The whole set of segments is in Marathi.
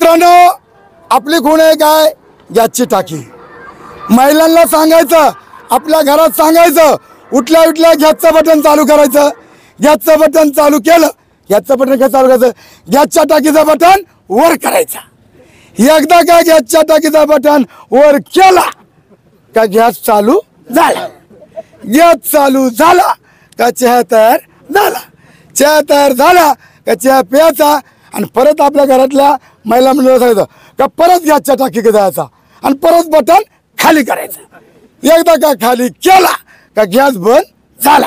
मित्रांनो, आपली गुण आहे काय? गॅसची टाकी. महिलांना सांगायचं, आपल्या घरात सांगायचं, उठल्या उठल्या गॅसचं बटन चालू करायचं. गॅसचं बटन चालू केलं, गॅसचं बटन काय चालू करायचं? गॅसच्या टाकीचं बटन वर करायचं. एकदा का गॅसच्या टाकीचं बटन वर केला का गॅस चालू झाला. गॅस चालू झाला का चहा तयार झाला. चहा तयार झाला का चहा प्यायचा आणि परत आपल्या घरातल्या महिला मंडळाला सांगायचं का परत गॅसच्या टाकीकडे जायचा आणि परत बटन खाली करायचं. एकदा का खाली केला का गॅस बंद झाला.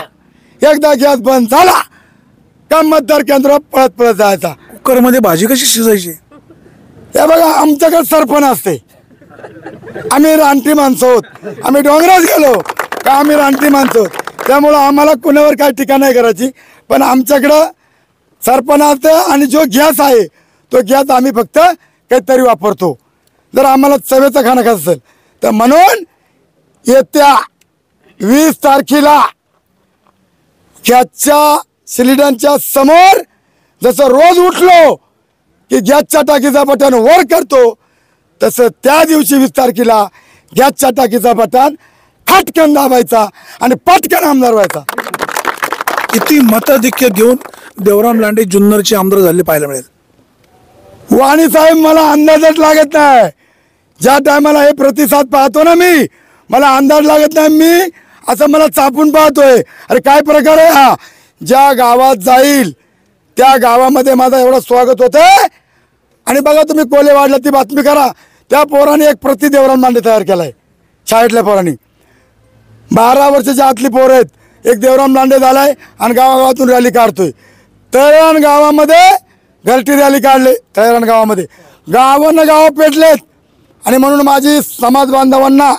एकदा गॅस बंद झाला का मतदार केंद्रावर पळत पळत जायचा. कुकरमध्ये भाजी कशी शिजायची? हे बघा, आमच्याकडे सरपण असते. आम्ही रानटी माणसं आहोत. आम्ही डोंगरात गेलो का आम्ही रानटी माणसं आहोत. त्यामुळं आम्हाला कुणावर काही टीका नाही करायची. पण आमच्याकडं सरपण असतं आणि जो गॅस आहे तो गॅस आम्ही फक्त काहीतरी वापरतो. जर आम्हाला चवेचा खाणं खायचं असेल तर म्हणून येत्या 20 तारखेला गॅसच्या सिलेंडरच्या समोर जसं रोज उठलो की गॅसच्या टाकीचा बटन वर करतो, तसं त्या दिवशी 20 तारखेला गॅसच्या टाकीचा बटन खटकन दाबायचा आणि पटकन आमदार व्हायचा. किती मताधिक्य घेऊन देवराम लांडे जुन्नरचे आमदार झाले पाहायला मिळेल. वाणी साहेब, मला अंदाजच लागत नाही. ज्या टायमाला हे प्रतिसाद पाहतो ना मी, मला अंदाज लागत नाही. मी असं मला चापून पाहतोय, अरे काय प्रकार आहे हा. ज्या गावात जाईल त्या गावामध्ये माझं एवढं स्वागत होतंय. आणि बघा तुम्ही कोलेवाडला ती बातमी करा, त्या पोराने एक प्रति देवराम लांडे तयार केलाय. शाळेतल्या पोरांनी 12 वर्षाच्या आतली पोरं आहेत. एक देवराम लांडे झालाय आणि गावागावातून रॅली काढतोय. तळेरान गावामध्ये घरटी रॅली काढले. तळेरान गावामध्ये गावानं गाव पेटलेत. आणि म्हणून माझी समाज बांधवांना,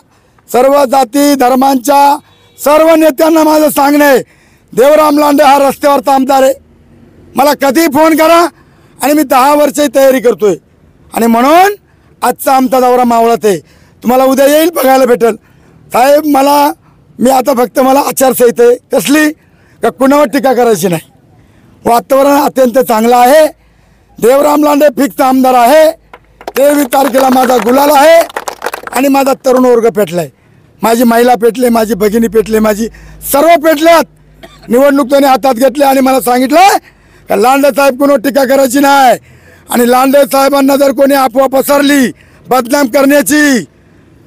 सर्व जाती धर्मांच्या सर्व नेत्यांना माझं सांगणं आहे, देवराम लांडे हा रस्त्यावरचा आमदार आहे. मला कधी फोन करा आणि मी 10 वर्षाची तयारी करतोय. आणि म्हणून आजचा आमचा दौरा मावळत आहे. तुम्हाला उद्या येईल बघायला भेटेल. साहेब, मी आता फक्त मला आचारसंहिता आहे कसली का कुणावर टीका करायची नाही. वातावरण अत्यंत चांगलं आहे. देवराम लांडे फिक्स आमदार आहे. 23 तारखेला माझा गुलाल आहे आणि माझा तरुण वर्ग पेटलाय. माझी महिला पेटले, माझी भगिनी पेटले, माझी सर्व पेटल्यात. निवडणूक त्याने हातात घेतले आणि मला सांगितलं का लांडे साहेब कोणावर टीका करायची नाही. आणि लांडे साहेबांना जर कोणी अफवा पसरली बदनाम करण्याची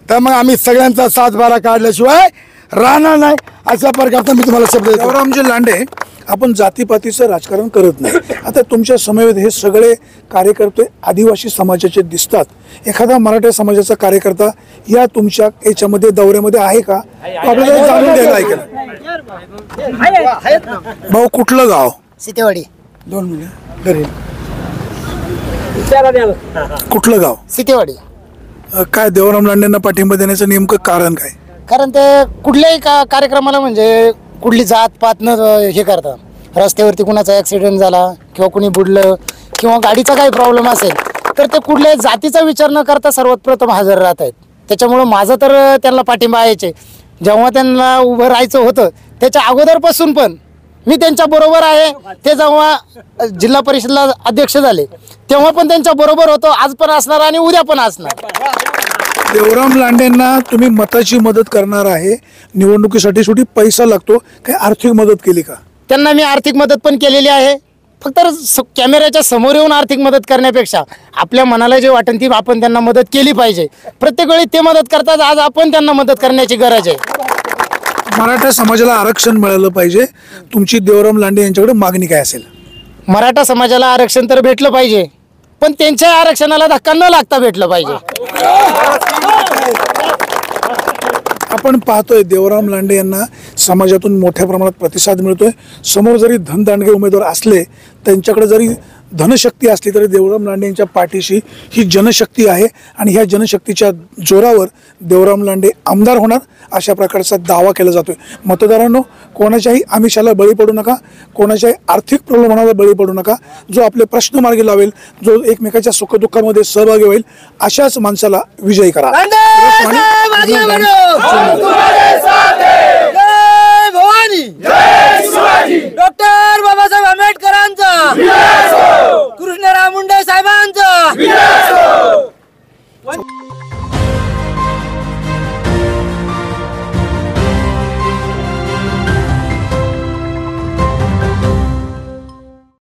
तर मग आम्ही सगळ्यांचा सातबारा काढल्याशिवाय राहणार नाही. अशा प्रकारचा मी तुम्हाला शब्द देतो. देवरामजी लांडे, आपण जातीपातीचं राजकारण करत नाही. आता तुमच्या समवेत हे सगळे कार्यकर्ते आदिवासी समाजाचे दिसतात. एखादा मराठा समाजाचा कार्यकर्ता या तुमच्या याच्यामध्ये दौऱ्यामध्ये आहे का? आपल्याला जाणून घ्यायला ऐकलं. भाऊ, कुठलं गाव? सितेवाडी. 2 मिनिट घरी. कुठलं गाव? सितेवाडी. काय देवराम लांडेंना पाठिंबा देण्याचं नेमकं कारण काय? कारण ते कुठल्याही कार्यक्रमाला म्हणजे कुठली जात पात न हे करतात. रस्त्यावरती कुणाचा ॲक्सिडेंट झाला किंवा कुणी बुडलं किंवा गाडीचा काही प्रॉब्लेम असेल तर ते कुठल्याही जातीचा विचार न करता सर्वात प्रथम हजर राहत आहेत. त्याच्यामुळं माझं तर त्यांना पाठिंबा आहे. जेव्हा त्यांना उभं राहायचं होतं त्याच्या अगोदरपासून पण मी त्यांच्या बरोबर आहे. ते जेव्हा जिल्हा परिषदला अध्यक्ष झाले तेव्हा पण त्यांच्या बरोबर होतो. आज पण असणार आणि उद्या पण असणार. देवराम लांडेंना तुम्ही मताची मदत करणार आहे. निवडणुकीसाठी शेवटी पैसा लागतो. काही आर्थिक मदत केली का? त्यांना मी आर्थिक मदत पण केलेली आहे. फक्त कॅमेऱ्याच्या समोर येऊन आर्थिक मदत करण्यापेक्षा आपल्या मनाला जे वाटेल ती आपण त्यांना मदत केली पाहिजे. प्रत्येक वेळी ते मदत करतात, आज आपण त्यांना मदत करण्याची गरज आहे. मराठा समाजाला आरक्षण मिळालं पाहिजे. तुमची देवराम लांडे यांच्याकडे मागणी काय असेल? मराठा समाजाला आरक्षण तर भेटलं पाहिजे, पण त्यांच्या आरक्षणाला धक्का न लागता भेटलं पाहिजे. आपण पाहतोय देवराम लांडे यांना समाजातून मोठ्या प्रमाणात प्रतिसाद मिळतोय. समोर जरी धनदांडगे उमेदवार असले, त्यांच्याकडे जरी धनशक्ती असली तरी देवराम लांडे यांच्या पाठीशी ही जनशक्ती आहे आणि ह्या जनशक्तीच्या जोरावर देवराम लांडे आमदार होणार अशा प्रकारचा दावा केला जातोय. मतदारांनो, कोणाच्याही आमिषाला बळी पडू नका, कोणाच्याही आर्थिक प्रलोभनाला बळी पडू नका. जो आपले प्रश्न मार्गी लावेल, जो एकमेकाच्या सुखदुःखामध्ये सहभागी होईल, अशाच माणसाला विजयी करा. डॉक्टर